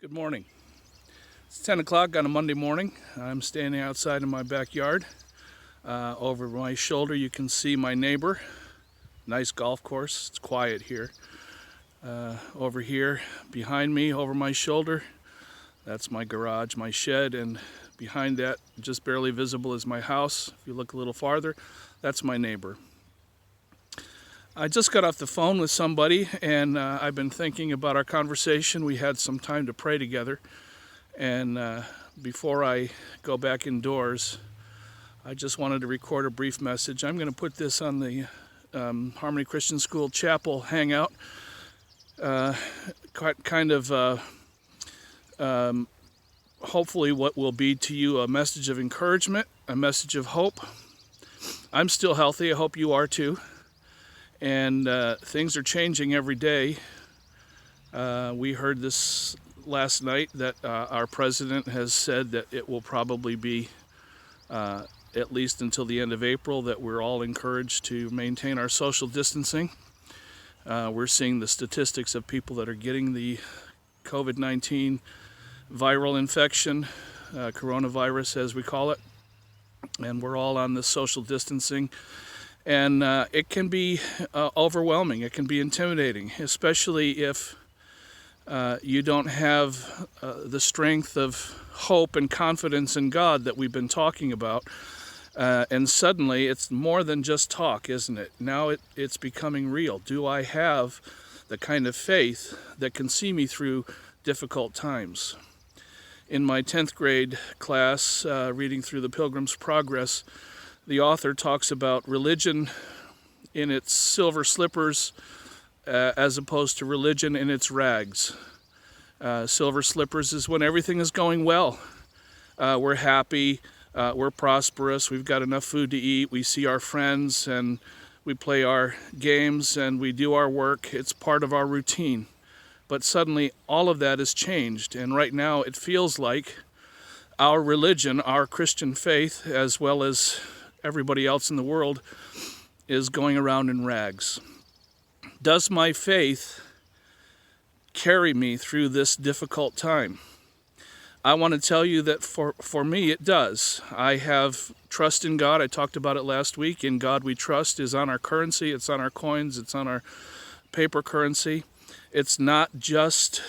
Good morning. It's 10 o'clock on a Monday morning. I'm standing outside in my backyard. Over my shoulder you can see my neighbor. Nice golf course. It's quiet here. Over here behind me, over my shoulder, that's my garage, my shed, and behind that, just barely visible, is my house. If you look a little farther, that's my neighbor. I just got off the phone with somebody, and I've been thinking about our conversation. We had some time to pray together, and before I go back indoors, I just wanted to record a brief message. I'm going to put this on the Harmony Christian School Chapel Hangout, hopefully what will be to you a message of encouragement, a message of hope. I'm still healthy. I hope you are too. And things are changing every day. We heard this last night that our president has said that it will probably be at least until the end of April that we're all encouraged to maintain our social distancing. We're seeing the statistics of people that are getting the COVID-19 viral infection, coronavirus as we call it, and we're all on this social distancing. And it can be overwhelming. It can be intimidating, especially if you don't have the strength of hope and confidence in God that we've been talking about. And suddenly it's more than just talk, isn't it? Now it's becoming real. Do I have the kind of faith that can see me through difficult times? In my 10th grade class, reading through the Pilgrim's Progress, the author talks about religion in its silver slippers as opposed to religion in its rags. Silver slippers is when everything is going well. We're happy, we're prosperous, we've got enough food to eat, we see our friends and we play our games and we do our work. It's part of our routine. But suddenly all of that has changed, and right now it feels like our religion, our Christian faith, as well as everybody else in the world, is going around in rags. Does my faith carry me through this difficult time? I want to tell you that for me it does. I have trust in God. I talked about it last week. In God we trust is on our currency, it's on our coins, it's on our paper currency. It's not just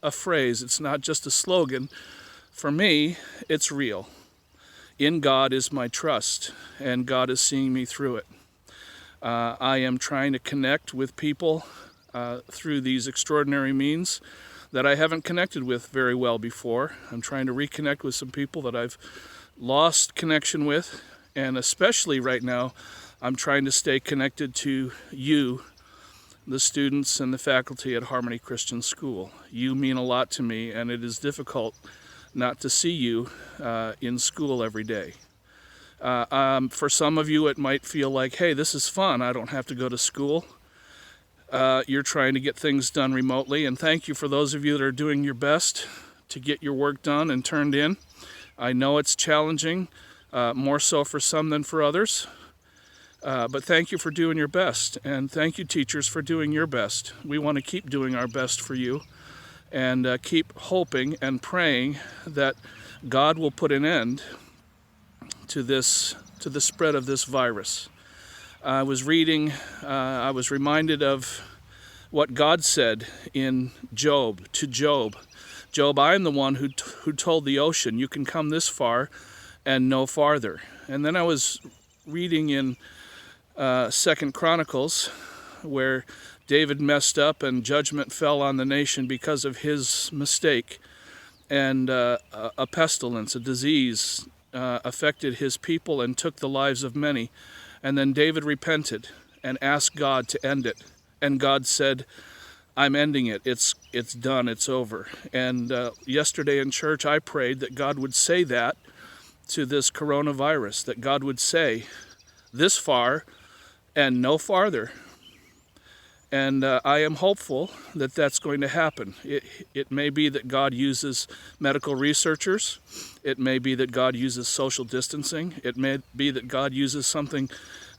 a phrase, it's not just a slogan. For me, it's real. In God is my trust, and God is seeing me through it. I am trying to connect with people through these extraordinary means that I haven't connected with very well before. I'm trying to reconnect with some people that I've lost connection with, and especially right now, I'm trying to stay connected to you, the students and the faculty at Harmony Christian School. You mean a lot to me, and it is difficult not to see you in school every day. For some of you, it might feel like, hey, this is fun. I don't have to go to school. You're trying to get things done remotely, and thank you for those of you that are doing your best to get your work done and turned in. I know it's challenging, more so for some than for others, but thank you for doing your best, and thank you, teachers, for doing your best. We want to keep doing our best for you, and keep hoping and praying that God will put an end to the spread of this virus. I was reading, I was reminded of what God said in Job, to Job. Job, I am the one who told the ocean, you can come this far and no farther. And then I was reading in 2 Chronicles, where David messed up and judgment fell on the nation because of his mistake, and a pestilence, a disease affected his people and took the lives of many. And then David repented and asked God to end it, and God said, I'm ending it. It's done. It's over. And yesterday in church I prayed that God would say that to this coronavirus, that God would say, this far and no farther. And I am hopeful that that's going to happen. It may be that God uses medical researchers. It may be that God uses social distancing. It may be that God uses something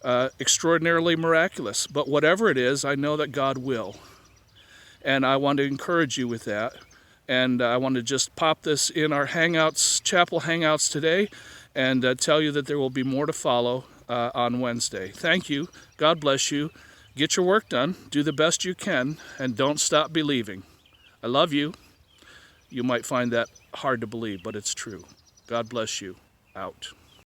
extraordinarily miraculous. But whatever it is, I know that God will. And I want to encourage you with that. And I want to just pop this in our Hangouts, Chapel Hangouts today, and tell you that there will be more to follow on Wednesday. Thank you. God bless you. Get your work done. Do the best you can, and don't stop believing. I love you. You might find that hard to believe, but it's true. God bless you. Out.